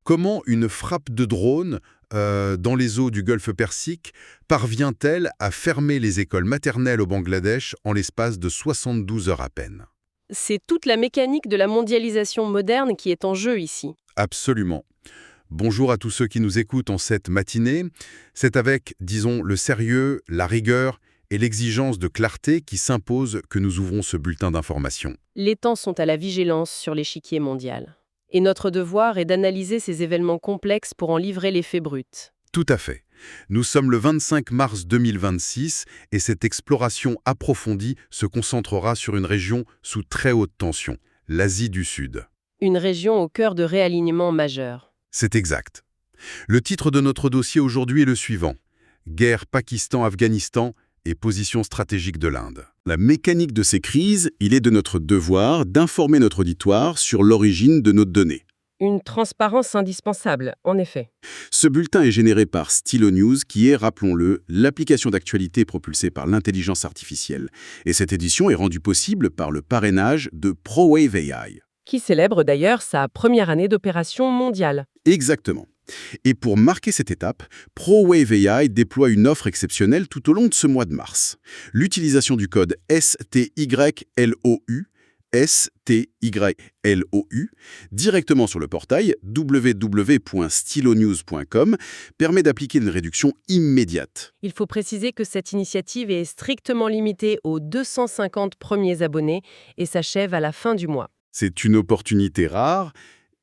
Comment une frappe de drone dans les eaux du Golfe Persique parvient-elle à fermer les écoles maternelles au Bangladesh en l'espace de 72 heures à peine? C'est toute la mécanique de la mondialisation moderne qui est en jeu ici. Absolument. Bonjour à tous ceux qui nous écoutent en cette matinée. C'est avec, disons, le sérieux, la rigueur et l'exigence de clarté qui s'imposent que nous ouvrons ce bulletin d'information. Les temps sont à la vigilance sur l'échiquier mondial. Et notre devoir est d'analyser ces événements complexes pour en livrer l'effet brut. Tout à fait. Nous sommes le 25 mars 2026 et cette exploration approfondie se concentrera sur une région sous très haute tension, l'Asie du Sud. Une région au cœur de réalignements majeurs. C'est exact. Le titre de notre dossier aujourd'hui est le suivant: Guerre Pakistan-Afghanistan et position stratégique de l'Inde. La mécanique de ces crises, il est de notre devoir d'informer notre auditoire sur l'origine de nos données. Une transparence indispensable, en effet. Ce bulletin est généré par Stylo News, qui est, rappelons-le, l'application d'actualité propulsée par l'intelligence artificielle. Et cette édition est rendue possible par le parrainage de ProWave AI. Qui célèbre d'ailleurs sa première année d'opération mondiale. Exactement. Et pour marquer cette étape, ProWave AI déploie une offre exceptionnelle tout au long de ce mois de mars. L'utilisation du code STYLOU, directement sur le portail www.stylonews.com permet d'appliquer une réduction immédiate. Il faut préciser que cette initiative est strictement limitée aux 250 premiers abonnés et s'achève à la fin du mois. C'est une opportunité rare.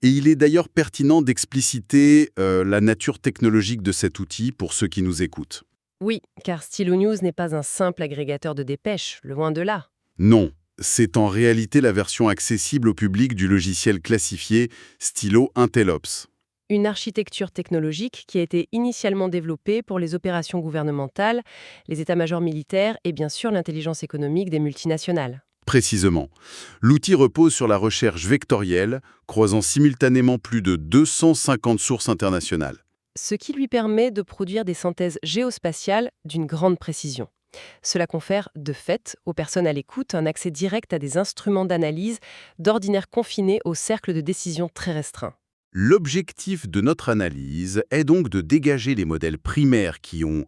Et il est d'ailleurs pertinent d'expliciter la nature technologique de cet outil pour ceux qui nous écoutent. Oui, car Stylo News n'est pas un simple agrégateur de dépêches, loin de là. Non, c'est en réalité la version accessible au public du logiciel classifié Stylo Intellops. Une architecture technologique qui a été initialement développée pour les opérations gouvernementales, les états-majors militaires et bien sûr l'intelligence économique des multinationales. Précisément. L'outil repose sur la recherche vectorielle, croisant simultanément plus de 250 sources internationales. Ce qui lui permet de produire des synthèses géospatiales d'une grande précision. Cela confère, de fait, aux personnes à l'écoute un accès direct à des instruments d'analyse, d'ordinaire confinés au cercle de décision très restreint. L'objectif de notre analyse est donc de dégager les modèles primaires qui ont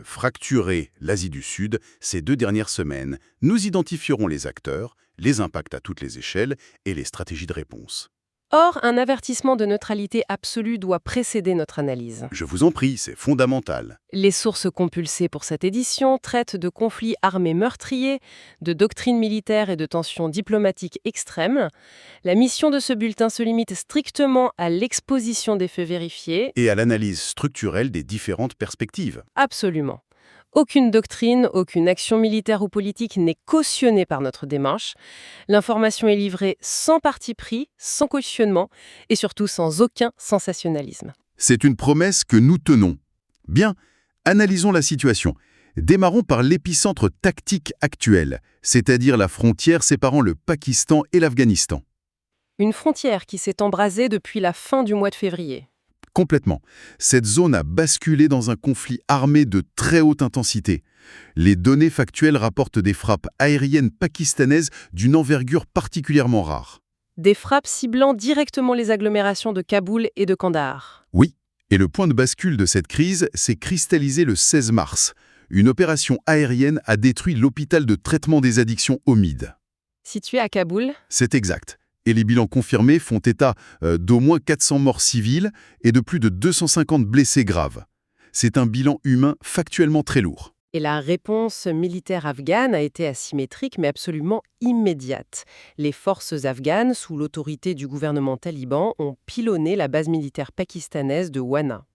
fracturé l'Asie du Sud ces 2 dernières semaines. Nous identifierons les acteurs, les impacts à toutes les échelles et les stratégies de réponse. Or, un avertissement de neutralité absolue doit précéder notre analyse. Je vous en prie, c'est fondamental. Les sources compulsées pour cette édition traitent de conflits armés meurtriers, de doctrines militaires et de tensions diplomatiques extrêmes. La mission de ce bulletin se limite strictement à l'exposition des faits vérifiés. Et à l'analyse structurelle des différentes perspectives. Absolument. Aucune doctrine, aucune action militaire ou politique n'est cautionnée par notre démarche. L'information est livrée sans parti pris, sans cautionnement et surtout sans aucun sensationnalisme. C'est une promesse que nous tenons. Bien, analysons la situation. Démarrons par l'épicentre tactique actuel, c'est-à-dire la frontière séparant le Pakistan et l'Afghanistan. Une frontière qui s'est embrasée depuis la fin du mois de février. Complètement. Cette zone a basculé dans un conflit armé de très haute intensité. Les données factuelles rapportent des frappes aériennes pakistanaises d'une envergure particulièrement rare. Des frappes ciblant directement les agglomérations de Kaboul et de Kandahar. Oui, et le point de bascule de cette crise s'est cristallisé le 16 mars. Une opération aérienne a détruit l'hôpital de traitement des addictions Omid. Situé à Kaboul, C'est exact. Et les bilans confirmés font état d'au moins 400 morts civiles et de plus de 250 blessés graves. C'est un bilan humain factuellement très lourd. et la réponse militaire afghane a été asymétrique mais absolument immédiate. Les forces afghanes, sous l'autorité du gouvernement taliban, ont pilonné la base militaire pakistanaise de Wana.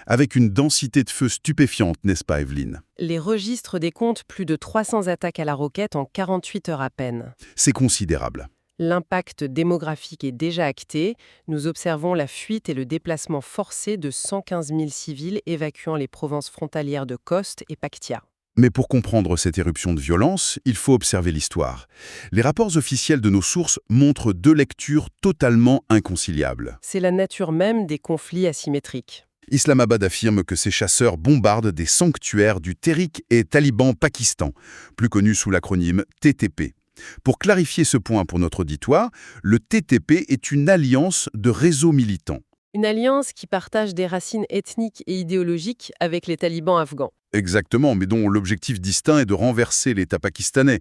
Avec une densité de feu stupéfiante, n'est-ce pas, Evelyne? Les registres décomptent plus de 300 attaques à la roquette en 48 heures à peine. C'est considérable. L'impact démographique est déjà acté. Nous observons la fuite et le déplacement forcé de 115 000 civils évacuant les provinces frontalières de Khost et Paktia. Mais pour comprendre cette éruption de violence, il faut observer l'histoire. Les rapports officiels de nos sources montrent 2 lectures totalement inconciliables. C'est la nature même des conflits asymétriques. Islamabad affirme que ces chasseurs bombardent des sanctuaires du Tehrik et Taliban Pakistan, plus connu sous l'acronyme TTP. Pour clarifier ce point pour notre auditoire, le TTP est une alliance de réseaux militants. Une alliance qui partage des racines ethniques et idéologiques avec les talibans afghans. Exactement, mais dont l'objectif distinct est de renverser l'État pakistanais.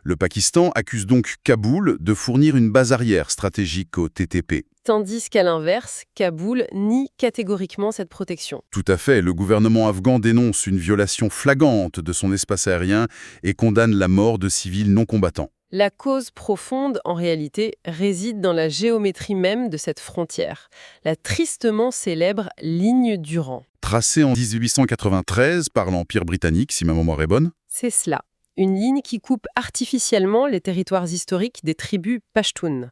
Le Pakistan accuse donc Kaboul de fournir une base arrière stratégique au TTP. Tandis qu'à l'inverse, Kaboul nie catégoriquement cette protection. Tout à fait, le gouvernement afghan dénonce une violation flagrante de son espace aérien et condamne la mort de civils non combattants. La cause profonde, en réalité, réside dans la géométrie même de cette frontière, la tristement célèbre ligne Durand. Tracée en 1893 par l'Empire britannique, si ma mémoire est bonne. C'est cela, une ligne qui coupe artificiellement les territoires historiques des tribus pashtunes.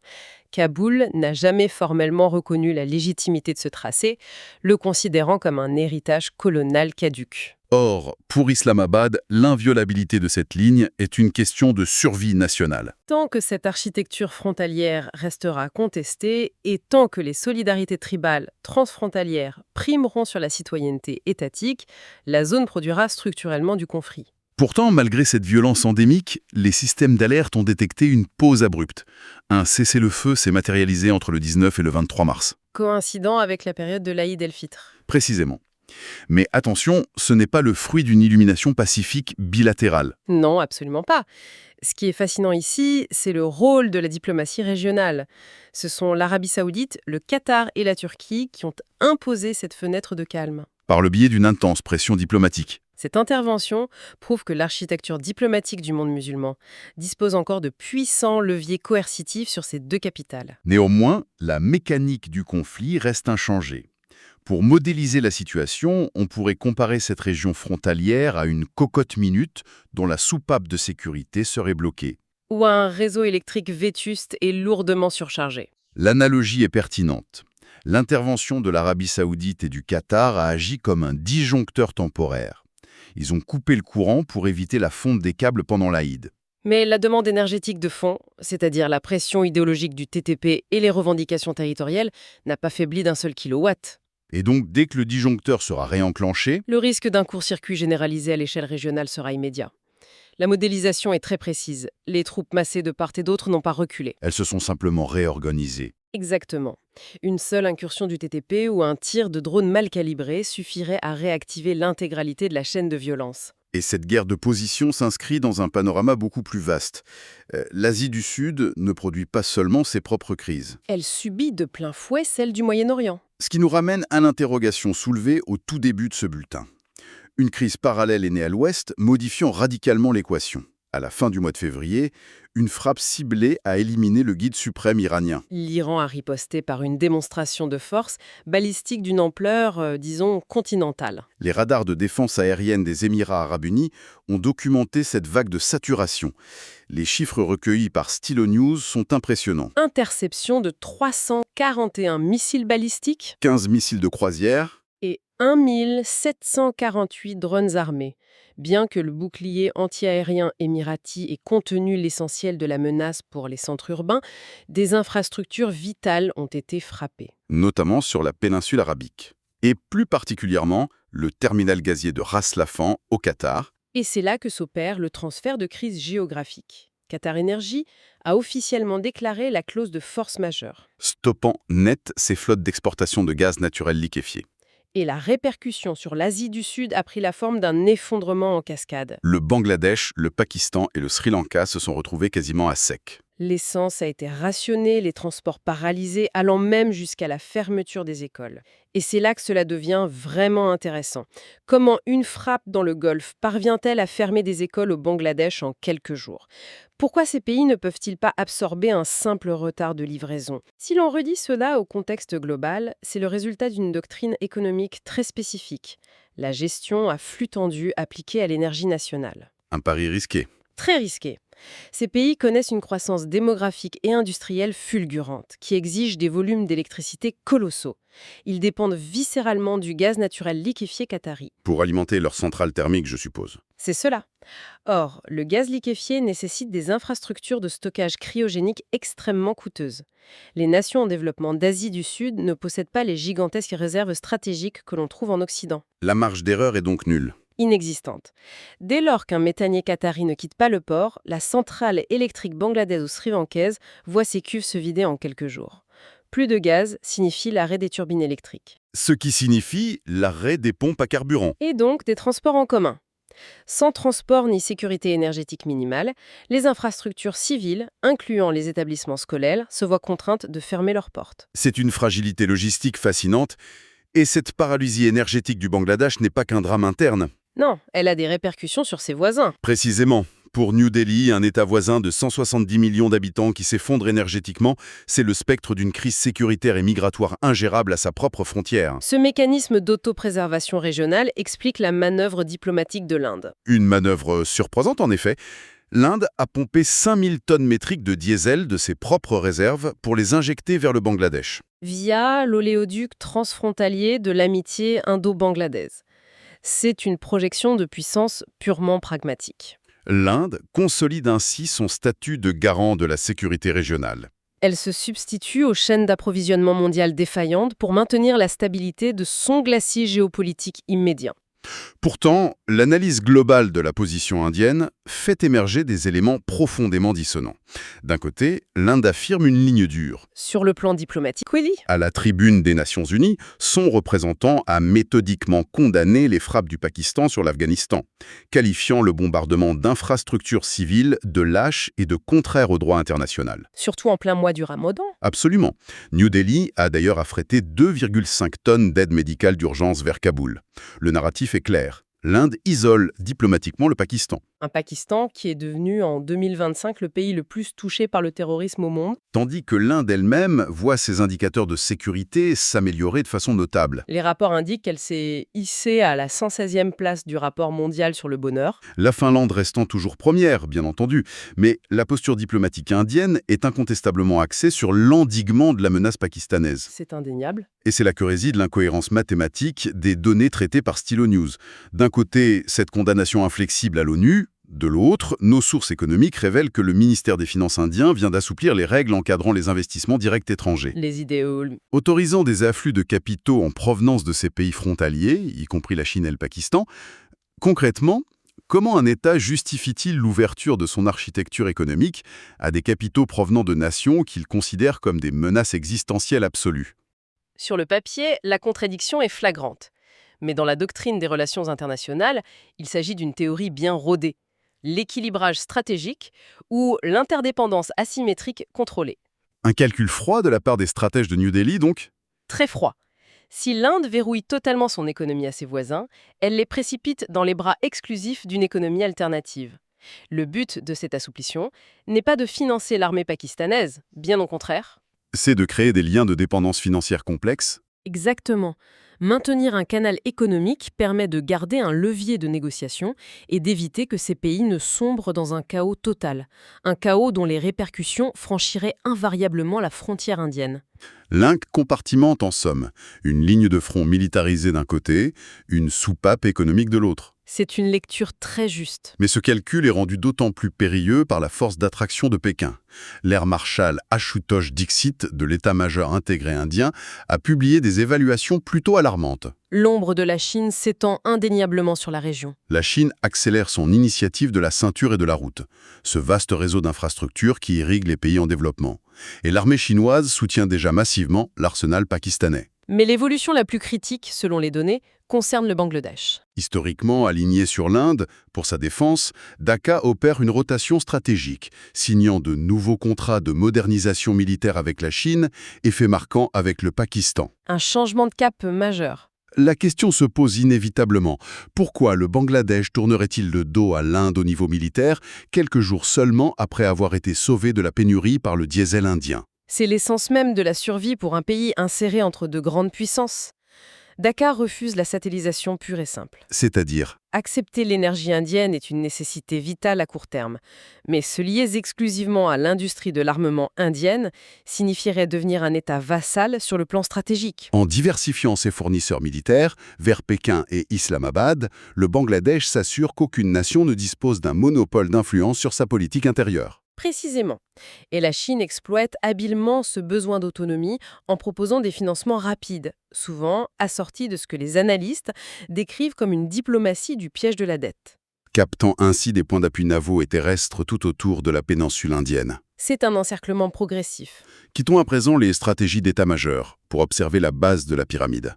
Kaboul n'a jamais formellement reconnu la légitimité de ce tracé, le considérant comme un héritage colonial caduc. Or, pour Islamabad, l'inviolabilité de cette ligne est une question de survie nationale. Tant que cette architecture frontalière restera contestée et tant que les solidarités tribales transfrontalières primeront sur la citoyenneté étatique, la zone produira structurellement du conflit. Pourtant, malgré cette violence endémique, les systèmes d'alerte ont détecté une pause abrupte. Un cessez-le-feu s'est matérialisé entre le 19 et le 23 mars. Coïncident avec la période de l'Aïd el-Fitr. Précisément. Mais attention, ce n'est pas le fruit d'une illumination pacifique bilatérale. Non, absolument pas. Ce qui est fascinant ici, c'est le rôle de la diplomatie régionale. Ce sont l'Arabie saoudite, le Qatar et la Turquie qui ont imposé cette fenêtre de calme. Par le biais d'une intense pression diplomatique. Cette intervention prouve que l'architecture diplomatique du monde musulman dispose encore de puissants leviers coercitifs sur ces deux capitales. Néanmoins, la mécanique du conflit reste inchangée. Pour modéliser la situation, on pourrait comparer cette région frontalière à une cocotte minute dont la soupape de sécurité serait bloquée. Ou un réseau électrique vétuste et lourdement surchargé. L'analogie est pertinente. L'intervention de l'Arabie saoudite et du Qatar a agi comme un disjoncteur temporaire. Ils ont coupé le courant pour éviter la fonte des câbles pendant l'Aïd. Mais la demande énergétique de fond, c'est-à-dire la pression idéologique du TTP et les revendications territoriales, n'a pas faibli d'un seul kilowatt. Et donc, dès que le disjoncteur sera réenclenché, Le risque d'un court-circuit généralisé à l'échelle régionale sera immédiat. La modélisation est très précise. Les troupes massées de part et d'autre n'ont pas reculé. elles se sont simplement réorganisées. Exactement. Une seule incursion du TTP ou un tir de drone mal calibré suffirait à réactiver l'intégralité de la chaîne de violence. Et cette guerre de position s'inscrit dans un panorama beaucoup plus vaste. L'Asie du Sud ne produit pas seulement ses propres crises. Elle subit de plein fouet celle du Moyen-Orient. Ce qui nous ramène à l'interrogation soulevée au tout début de ce bulletin. Une crise parallèle est née à l'Ouest, modifiant radicalement l'équation. À la fin du mois de février, une frappe ciblée a éliminé le guide suprême iranien. L'Iran a riposté par une démonstration de force balistique d'une ampleur, disons, continentale. Les radars de défense aérienne des Émirats arabes unis ont documenté cette vague de saturation. Les chiffres recueillis par Stylo News sont impressionnants. Interception de 341 missiles balistiques 15 missiles de croisière, et 1748 drones armés. Bien que le bouclier antiaérien émirati ait contenu l'essentiel de la menace pour les centres urbains, des infrastructures vitales ont été frappées. notamment sur la péninsule arabique. Et plus particulièrement, le terminal gazier de Ras Laffan, au Qatar. Et c'est là que s'opère le transfert de crise géographique. Qatar Energy a officiellement déclaré la clause de force majeure. Stoppant net ses flottes d'exportation de gaz naturel liquéfié. Et la répercussion sur l'Asie du Sud a pris la forme d'un effondrement en cascade. Le Bangladesh, le Pakistan et le Sri Lanka se sont retrouvés quasiment à sec. L'essence a été rationnée, les transports paralysés, allant même jusqu'à la fermeture des écoles. Et c'est là que cela devient vraiment intéressant. Comment une frappe dans le Golfe parvient-elle à fermer des écoles au Bangladesh en quelques jours? Pourquoi ces pays ne peuvent-ils pas absorber un simple retard de livraison? Si l'on redit cela au contexte global, c'est le résultat d'une doctrine économique très spécifique. La gestion à flux tendu appliquée à l'énergie nationale. Un pari risqué. Très risqué. Ces pays connaissent une croissance démographique et industrielle fulgurante, qui exige des volumes d'électricité colossaux. Ils dépendent viscéralement du gaz naturel liquéfié qatari. Pour alimenter leurs centrales thermiques, je suppose. C'est cela. Or, le gaz liquéfié nécessite des infrastructures de stockage cryogénique extrêmement coûteuses. Les nations en développement d'Asie du Sud ne possèdent pas les gigantesques réserves stratégiques que l'on trouve en Occident. La marge d'erreur est donc nulle. Inexistante. Dès lors qu'un méthanier qatari ne quitte pas le port, la centrale électrique bangladaise ou sri-lankaise voit ses cuves se vider en quelques jours. Plus de gaz signifie l'arrêt des turbines électriques. Ce qui signifie l'arrêt des pompes à carburant. Et donc des transports en commun. Sans transport ni sécurité énergétique minimale, les infrastructures civiles, incluant les établissements scolaires, se voient contraintes de fermer leurs portes. C'est une fragilité logistique fascinante, et cette paralysie énergétique du Bangladesh n'est pas qu'un drame interne. Non, elle a des répercussions sur ses voisins. Précisément, pour New Delhi, un État voisin de 170 millions d'habitants qui s'effondre énergétiquement, c'est le spectre d'une crise sécuritaire et migratoire ingérable à sa propre frontière. Ce mécanisme d'autopréservation régionale explique la manœuvre diplomatique de l'Inde. Une manœuvre surprenante en effet. L'Inde a pompé 5000 tonnes métriques de diesel de ses propres réserves pour les injecter vers le Bangladesh. Via l'oléoduc transfrontalier de l'amitié indo-bangladaise. C'est une projection de puissance purement pragmatique. L'Inde consolide ainsi son statut de garant de la sécurité régionale. Elle se substitue aux chaînes d'approvisionnement mondiales défaillantes pour maintenir la stabilité de son glacier géopolitique immédiat. Pourtant, l'analyse globale de la position indienne fait émerger des éléments profondément dissonants. D'un côté, l'Inde affirme une ligne dure. Sur le plan diplomatique, oui. À la tribune des Nations Unies, son représentant a méthodiquement condamné les frappes du Pakistan sur l'Afghanistan, qualifiant le bombardement d'infrastructures civiles de lâche et de contraire au droit international. Surtout en plein mois du Ramadan. Absolument. New Delhi a d'ailleurs affrété 2,5 tonnes d'aide médicale d'urgence vers Kaboul. Le narratif est clair. L'Inde isole diplomatiquement le Pakistan. Un Pakistan qui est devenu en 2025 le pays le plus touché par le terrorisme au monde. Tandis que l'Inde elle-même voit ses indicateurs de sécurité s'améliorer de façon notable. Les rapports indiquent qu'elle s'est hissée à la 116e place du rapport mondial sur le bonheur. La Finlande restant toujours première, bien entendu, mais la posture diplomatique indienne est incontestablement axée sur l'endiguement de la menace pakistanaise. C'est indéniable. Et c'est là que réside l'incohérence mathématique des données traitées par Stylo News. D'un côté, cette condamnation inflexible à l'ONU. De l'autre, nos sources économiques révèlent que le ministère des Finances indien vient d'assouplir les règles encadrant les investissements directs étrangers. Les idéaux. Autorisant des afflux de capitaux en provenance de ces pays frontaliers, y compris la Chine et le Pakistan. Concrètement, comment un État justifie-t-il l'ouverture de son architecture économique à des capitaux provenant de nations qu'il considère comme des menaces existentielles absolues ? Sur le papier, la contradiction est flagrante. Mais dans la doctrine des relations internationales, il s'agit d'une théorie bien rodée. L'équilibrage stratégique ou l'interdépendance asymétrique contrôlée. Un calcul froid de la part des stratèges de New Delhi, donc ? Très froid. Si l'Inde verrouille totalement son économie à ses voisins, elle les précipite dans les bras exclusifs d'une économie alternative. Le but de cet assouplissement n'est pas de financer l'armée pakistanaise, bien au contraire. C'est de créer des liens de dépendance financière complexes. Exactement. Maintenir un canal économique permet de garder un levier de négociation et d'éviter que ces pays ne sombrent dans un chaos total. Un chaos dont les répercussions franchiraient invariablement la frontière indienne. L'Inde compartimente en somme, une ligne de front militarisée d'un côté, une soupape économique de l'autre. C'est une lecture très juste. Mais ce calcul est rendu d'autant plus périlleux par la force d'attraction de Pékin. L'air marshal Ashutosh Dixit de l'état-major intégré indien a publié des évaluations plutôt alarmantes. L'ombre de la Chine s'étend indéniablement sur la région. La Chine accélère son initiative de la ceinture et de la route, ce vaste réseau d'infrastructures qui irrigue les pays en développement. Et l'armée chinoise soutient déjà massivement l'arsenal pakistanais. Mais l'évolution la plus critique, selon les données, concerne le Bangladesh. Historiquement aligné sur l'Inde, pour sa défense, Dhaka opère une rotation stratégique, signant de nouveaux contrats de modernisation militaire avec la Chine et fait marquant avec le Pakistan. Un changement de cap majeur. La question se pose inévitablement. Pourquoi le Bangladesh tournerait-il le dos à l'Inde au niveau militaire, quelques jours seulement après avoir été sauvé de la pénurie par le diesel indien ? C'est l'essence même de la survie pour un pays inséré entre de grandes puissances. Dhaka refuse la satellisation pure et simple. C'est-à-dire ? Accepter l'énergie indienne est une nécessité vitale à court terme. Mais se lier exclusivement à l'industrie de l'armement indienne signifierait devenir un État vassal sur le plan stratégique. En diversifiant ses fournisseurs militaires vers Pékin et Islamabad, le Bangladesh s'assure qu'aucune nation ne dispose d'un monopole d'influence sur sa politique intérieure. Précisément. Et la Chine exploite habilement ce besoin d'autonomie en proposant des financements rapides, souvent assortis de ce que les analystes décrivent comme une diplomatie du piège de la dette. Captant ainsi des points d'appui navaux et terrestres tout autour de la péninsule indienne. C'est un encerclement progressif. Quittons à présent les stratégies d'état-major pour observer la base de la pyramide.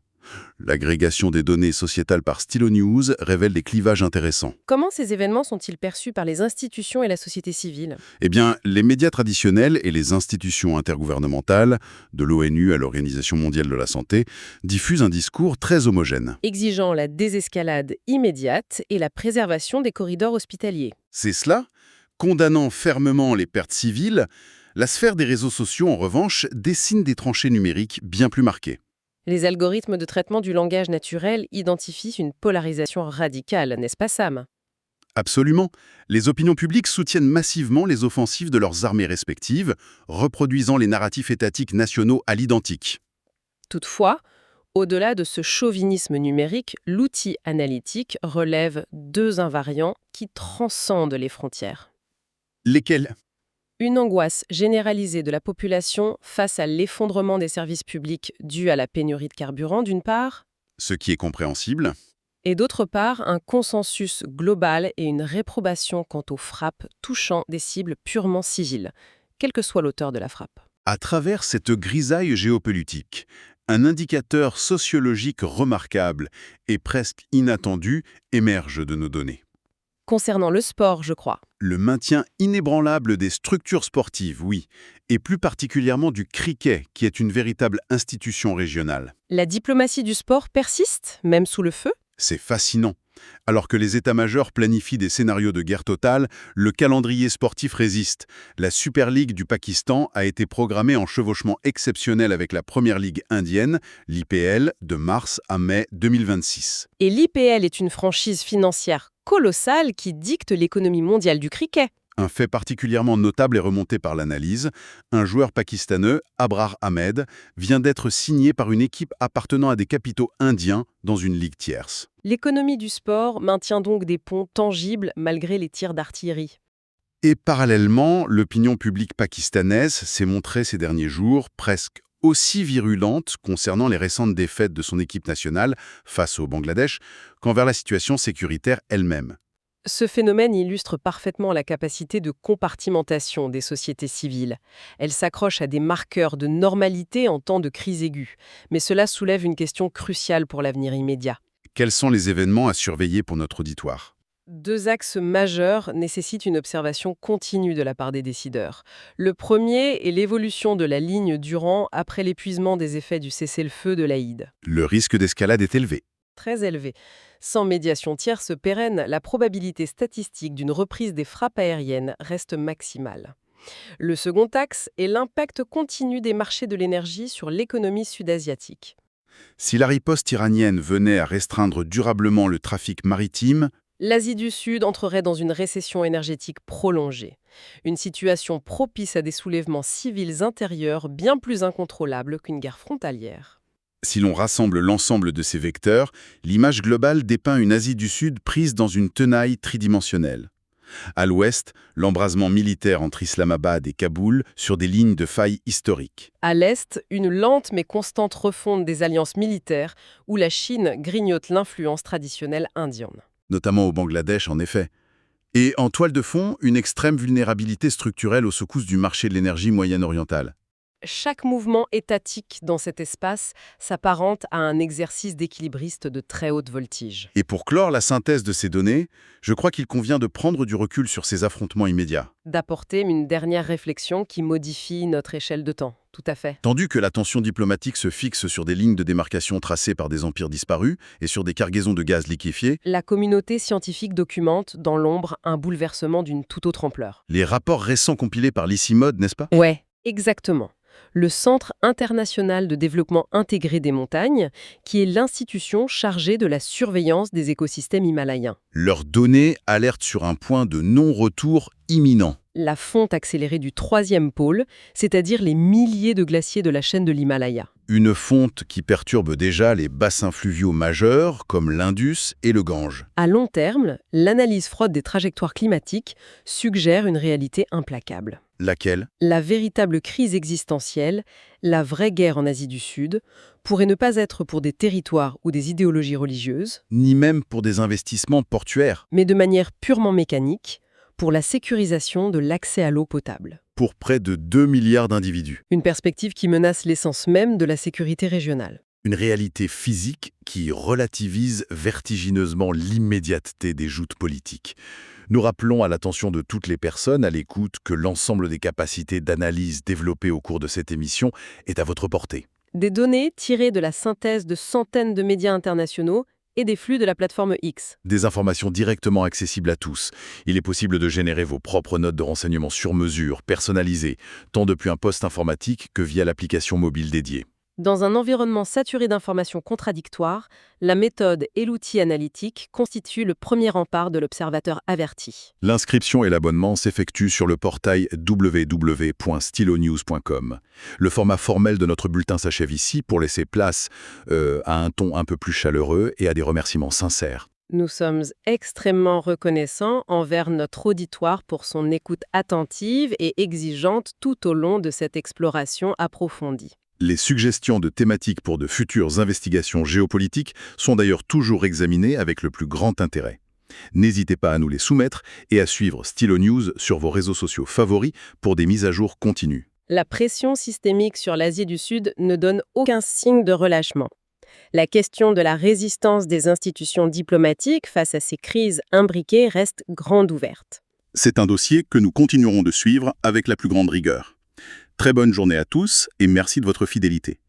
L'agrégation des données sociétales par Stylo News révèle des clivages intéressants. Comment ces événements sont-ils perçus par les institutions et la société civile? Eh bien, les médias traditionnels et les institutions intergouvernementales, de l'ONU à l'Organisation mondiale de la santé, diffusent un discours très homogène. Exigeant la désescalade immédiate et la préservation des corridors hospitaliers. C'est cela, condamnant fermement les pertes civiles, la sphère des réseaux sociaux, en revanche, dessine des tranchées numériques bien plus marquées. Les algorithmes de traitement du langage naturel identifient une polarisation radicale, n'est-ce pas Sam? Absolument. Les opinions publiques soutiennent massivement les offensives de leurs armées respectives, reproduisant les narratifs étatiques nationaux à l'identique. Toutefois, au-delà de ce chauvinisme numérique, l'outil analytique relève deux invariants qui transcendent les frontières. Lesquels? Une angoisse généralisée de la population face à l'effondrement des services publics dû à la pénurie de carburant d'une part, Ce qui est compréhensible. et d'autre part un consensus global et une réprobation quant aux frappes touchant des cibles purement civiles, quel que soit l'auteur de la frappe. À travers cette grisaille géopolitique, un indicateur sociologique remarquable et presque inattendu émerge de nos données. Concernant le sport, je crois. Le maintien inébranlable des structures sportives, oui, et plus particulièrement du cricket, qui est une véritable institution régionale. La diplomatie du sport persiste, même sous le feu? C'est fascinant. Alors que les états-majors planifient des scénarios de guerre totale, le calendrier sportif résiste. La Super League du Pakistan a été programmée en chevauchement exceptionnel avec la Première Ligue indienne, l'IPL, de mars à mai 2026. Et l'IPL est une franchise financière colossale qui dicte l'économie mondiale du cricket. Un fait particulièrement notable est remonté par l'analyse. Un joueur pakistanais, Abrar Ahmed, vient d'être signé par une équipe appartenant à des capitaux indiens dans une ligue tierce. L'économie du sport maintient donc des ponts tangibles malgré les tirs d'artillerie. Et parallèlement, l'opinion publique pakistanaise s'est montrée ces derniers jours presque aussi virulente concernant les récentes défaites de son équipe nationale face au Bangladesh qu'envers la situation sécuritaire elle-même. Ce phénomène illustre parfaitement la capacité de compartimentation des sociétés civiles. Elles s'accrochent à des marqueurs de normalité en temps de crise aiguë, mais cela soulève une question cruciale pour l'avenir immédiat. Quels sont les événements à surveiller pour notre auditoire? Deux axes majeurs nécessitent une observation continue de la part des décideurs. Le premier est l'évolution de la ligne Durand après l'épuisement des effets du cessez-le-feu de l'Aïd. Le risque d'escalade est élevé. Très élevé. Sans médiation tierce pérenne, la probabilité statistique d'une reprise des frappes aériennes reste maximale. Le second axe est l'impact continu des marchés de l'énergie sur l'économie sud-asiatique. Si la riposte iranienne venait à restreindre durablement le trafic maritime, L'Asie du Sud entrerait dans une récession énergétique prolongée. Une situation propice à des soulèvements civils intérieurs bien plus incontrôlables qu'une guerre frontalière. si l'on rassemble l'ensemble de ces vecteurs, l'image globale dépeint une Asie du Sud prise dans une tenaille tridimensionnelle. À l'ouest, l'embrasement militaire entre Islamabad et Kaboul sur des lignes de faille historiques. À l'Est, une lente mais constante refonte des alliances militaires où la Chine grignote l'influence traditionnelle indienne. Notamment au Bangladesh, en effet. Et en toile de fond, une extrême vulnérabilité structurelle aux secousses du marché de l'énergie moyen-orientale. Chaque mouvement étatique dans cet espace s'apparente à un exercice d'équilibriste de très haute voltige. Et pour clore la synthèse de ces données, je crois qu'il convient de prendre du recul sur ces affrontements immédiats. D'apporter une dernière réflexion qui modifie notre échelle de temps. Tout à fait. Tandis que la tension diplomatique se fixe sur des lignes de démarcation tracées par des empires disparus et sur des cargaisons de gaz liquéfiés, La communauté scientifique documente, dans l'ombre, un bouleversement d'une toute autre ampleur. les rapports récents compilés par l'ICIMOD, n'est-ce pas? Ouais, exactement. Le Centre international de développement intégré des montagnes, qui est l'institution chargée de la surveillance des écosystèmes himalayens. Leurs données alertent sur un point de non-retour imminent. La fonte accélérée du troisième pôle, c'est-à-dire les milliers de glaciers de la chaîne de l'Himalaya. Une fonte qui perturbe déjà les bassins fluviaux majeurs comme l'Indus et le Gange. À long terme, l'analyse froide des trajectoires climatiques suggère une réalité implacable. Laquelle? La véritable crise existentielle, la vraie guerre en Asie du Sud, pourrait ne pas être pour des territoires ou des idéologies religieuses, Ni même pour des investissements portuaires. mais de manière purement mécanique, pour la sécurisation de l'accès à l'eau potable. pour près de 2 milliards d'individus. Une perspective qui menace l'essence même de la sécurité régionale. Une réalité physique qui relativise vertigineusement l'immédiateté des joutes politiques. Nous rappelons à l'attention de toutes les personnes à l'écoute que l'ensemble des capacités d'analyse développées au cours de cette émission est à votre portée. Des données tirées de la synthèse de centaines de médias internationaux et des flux de la plateforme X. Des informations directement accessibles à tous. Il est possible de générer vos propres notes de renseignement sur mesure, personnalisées, tant depuis un poste informatique que via l'application mobile dédiée. Dans un environnement saturé d'informations contradictoires, la méthode et l'outil analytique constituent le premier rempart de l'observateur averti. L'inscription et l'abonnement s'effectuent sur le portail www.stylonews.com. Le format formel de notre bulletin s'achève ici pour laisser place à un ton un peu plus chaleureux et à des remerciements sincères. Nous sommes extrêmement reconnaissants envers notre auditoire pour son écoute attentive et exigeante tout au long de cette exploration approfondie. Les suggestions de thématiques pour de futures investigations géopolitiques sont d'ailleurs toujours examinées avec le plus grand intérêt. N'hésitez pas à nous les soumettre et à suivre Stylo News sur vos réseaux sociaux favoris pour des mises à jour continues. La pression systémique sur l'Asie du Sud ne donne aucun signe de relâchement. La question de la résistance des institutions diplomatiques face à ces crises imbriquées reste grande ouverte. C'est un dossier que nous continuerons de suivre avec la plus grande rigueur. Très bonne journée à tous et merci de votre fidélité.